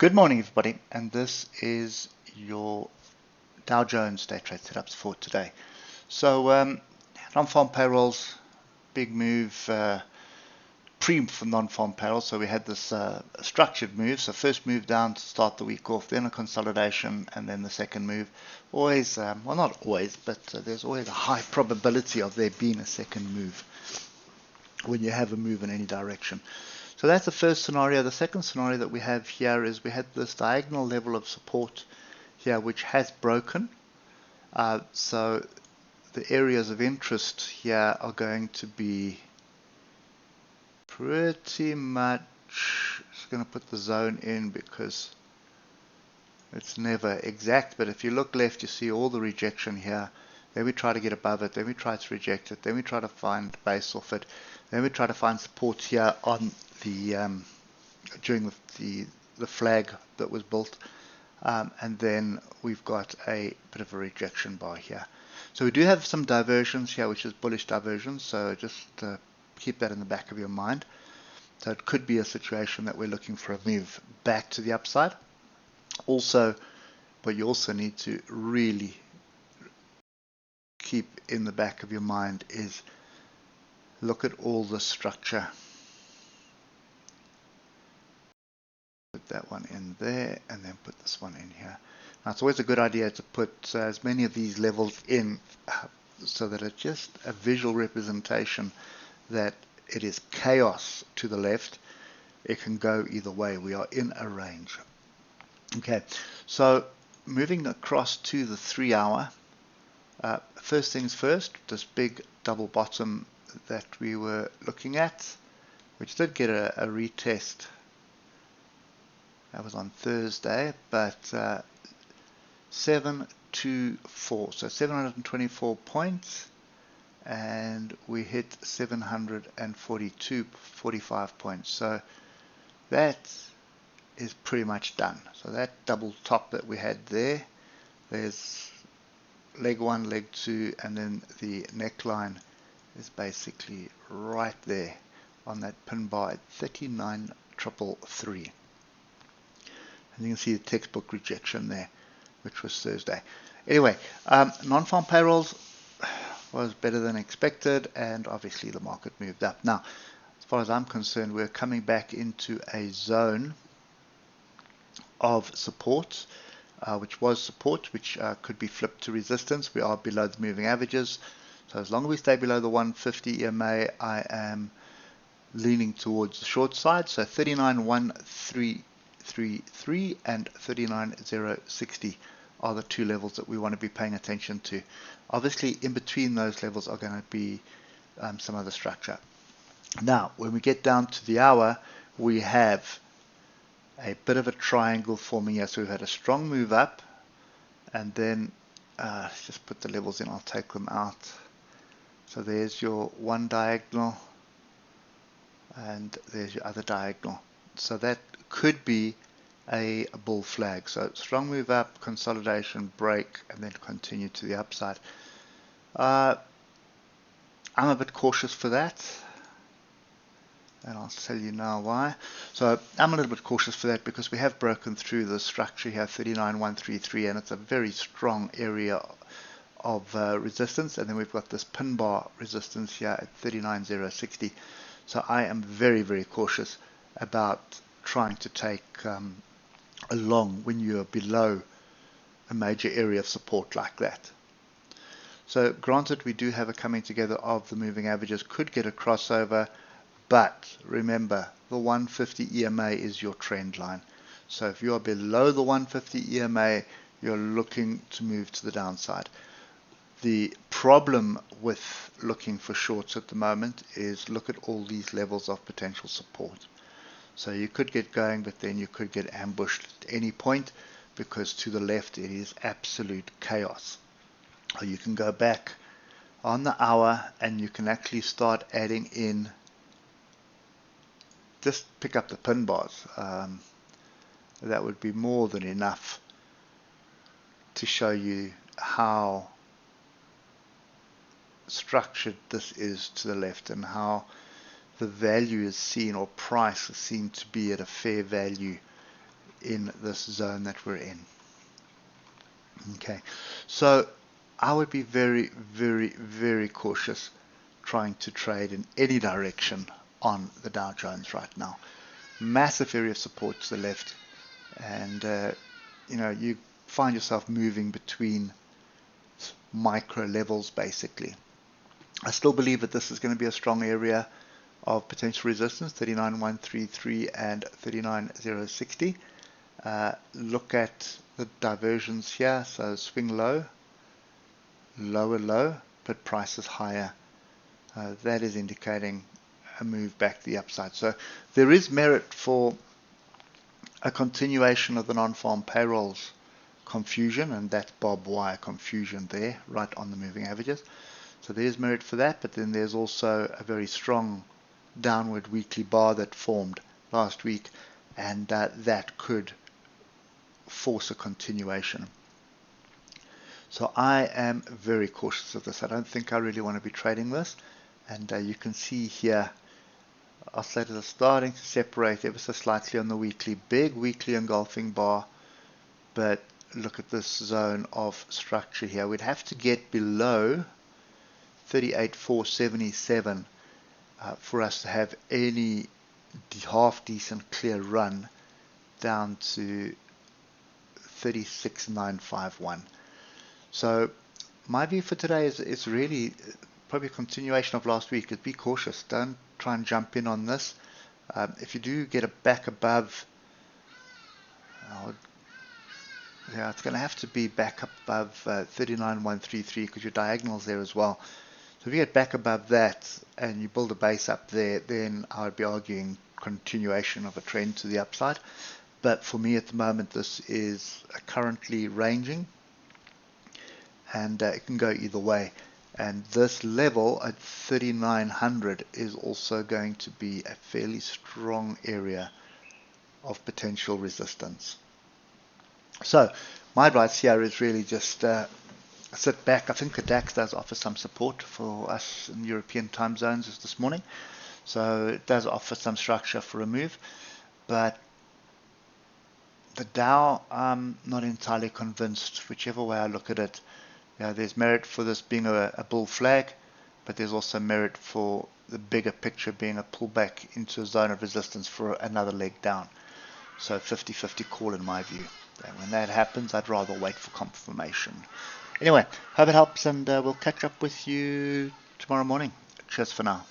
Good morning, everybody, and this is your Dow Jones day trade setups for today. So, non-farm payrolls, big move, pre for non-farm payrolls. So we had this structured move. So first move down to start the week off, then a consolidation, and then the second move. Always, well, not always, but there's always a high probability of there being a second move when you have a move in any direction. So that's the first scenario. The second scenario that we have here is we had this diagonal level of support here which has broken. So the areas of interest here are going to be pretty much, just going to put the zone in because it's never exact, but if you look left you see all the rejection here. Then we try to get above it, then we try to reject it, then we try to find base off it, then we try to find support here on the during the flag that was built, and then we've got a bit of a rejection bar here. So we do have some diversions here, which is bullish diversions, so just keep that in the back of your mind. So it could be a situation that we're looking for a move back to the upside. Also, but you also need to really keep in the back of your mind is look at all the structure. Put that one in there and then put this one in here. Now it's always a good idea to put as many of these levels in so that it's just a visual representation that it is chaos to the left. It can go either way. We are in a range. Okay, so moving across to the 3 hour. First things first, this big double bottom that we were looking at, which did get a retest. That was on Thursday, but 724, so 724 points, and we hit 745 points. So that is pretty much done. So that double top that we had there, there's leg 1, leg 2, and then the neckline is basically right there on that pin bar at 39,333. And you can see the textbook rejection there, which was Thursday. Anyway, non-farm payrolls was better than expected, and obviously the market moved up. Now, as far as I'm concerned, we're coming back into a zone of support, which was support, which could be flipped to resistance. We are below the moving averages. So as long as we stay below the 150 EMA, I am leaning towards the short side. So 39,133 and 39,060 are the two levels that we want to be paying attention to. Obviously, in between those levels are going to be some other structure. Now, when we get down to the hour, we have a bit of a triangle forming here. So we've had a strong move up, and then let's just put the levels in. I'll take them out. So there's your one diagonal, and there's your other diagonal. So that could be a bull flag. So strong move up, consolidation, break, and then continue to the upside. I'm a bit cautious for that, and I'll tell you now why. So I'm a little bit cautious for that because we have broken through the structure here, 39,133, and it's a very strong area of resistance, and then we've got this pin bar resistance here at 39,060. So I am very, very cautious about trying to take a long when you're below a major area of support like that. So granted, we do have a coming together of the moving averages, could get a crossover, but remember the 150 EMA is your trend line. So if you are below the 150 EMA, you're looking to move to the downside. The problem with looking for shorts at the moment is look at all these levels of potential support. So you could get going, but then you could get ambushed at any point because to the left it is absolute chaos. Or you can go back on the hour and you can actually start adding in, just pick up the pin bars. That would be more than enough to show you how structured this is to the left and how the value is seen, or price is seen to be at a fair value in this zone that we're in. Okay, so I would be very, very, very cautious trying to trade in any direction on the Dow Jones right now. Massive area of support to the left, and you find yourself moving between micro levels basically. I still believe that this is going to be a strong area of potential resistance, 39,133 and 39,060. Look at the diversions here, so swing low, lower low, but price is higher. That is indicating a move back to the upside. So there is merit for a continuation of the non-farm payrolls confusion, and that's barbed wire confusion there, right on the moving averages. So there's merit for that, but then there's also a very strong downward weekly bar that formed last week, and that could force a continuation. So I am very cautious of this. I don't think I really want to be trading this, and you can see here oscillators are starting to separate ever so slightly on the weekly. Big weekly engulfing bar, but look at this zone of structure here. We'd have to get below 38,477 for us to have any half decent clear run down to 36,951. So my view for today is really probably a continuation of last week. Is be cautious. Don't try and jump in on this. If you do get it back above, it's going to have to be back above 39,133 because your diagonal's there as well. So if you get back above that and you build a base up there, then I would be arguing continuation of a trend to the upside. But for me at the moment, this is currently ranging, and it can go either way. And this level at 3,900 is also going to be a fairly strong area of potential resistance. So my advice here is really just sit back. I think the DAX does offer some support for us in European time zones this morning, so it does offer some structure for a move. But the Dow, I'm not entirely convinced. Whichever way I look at it, there's merit for this being a bull flag, but there's also merit for the bigger picture being a pullback into a zone of resistance for another leg down. So 50-50 call in my view. And when that happens, I'd rather wait for confirmation. Anyway, hope it helps, and we'll catch up with you tomorrow morning. Cheers for now.